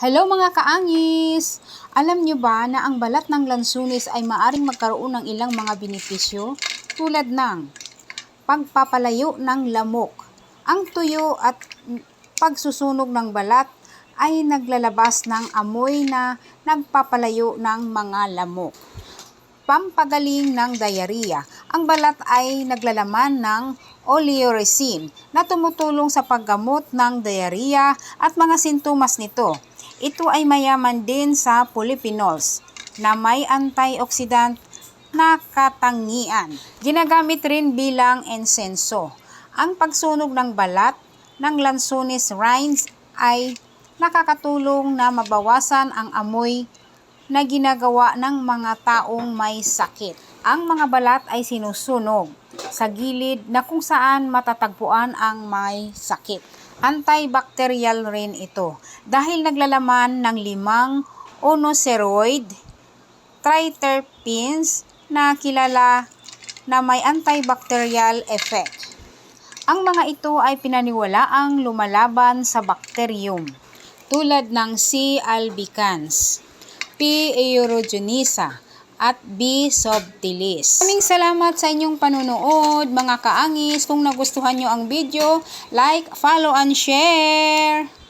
Hello mga kaangis! Alam nyo ba na ang balat ng lansunis ay maaring magkaroon ng ilang mga benepisyo tulad ng pagpapalayo ng lamok. Ang tuyo at pagsusunog ng balat ay naglalabas ng amoy na nagpapalayo ng mga lamok. Pampagaling ng diarrhea. Ang balat ay naglalaman ng oleoresin na tumutulong sa paggamot ng diarrhea at mga sintomas nito. Ito ay mayaman din sa polyphenols na may antioxidant na katangian. Ginagamit rin bilang insenso. Ang pagsunog ng balat ng lansunis rinds ay nakakatulong na mabawasan ang amoy na ginagawa ng mga taong may sakit. Ang mga balat ay sinusunog sa gilid na kung saan matatagpuan ang may sakit. Antibacterial rin ito dahil naglalaman ng 5 onoceroid triterpenes na kilala na may antibacterial effect. Ang mga ito ay pinaniwalaang lumalaban sa bakteryum tulad ng C. albicans, P. aeruginosa, at B. subtilis. Maraming salamat sa inyong panunood mga kaangis. Kung nagustuhan nyo ang video, like, follow, and share!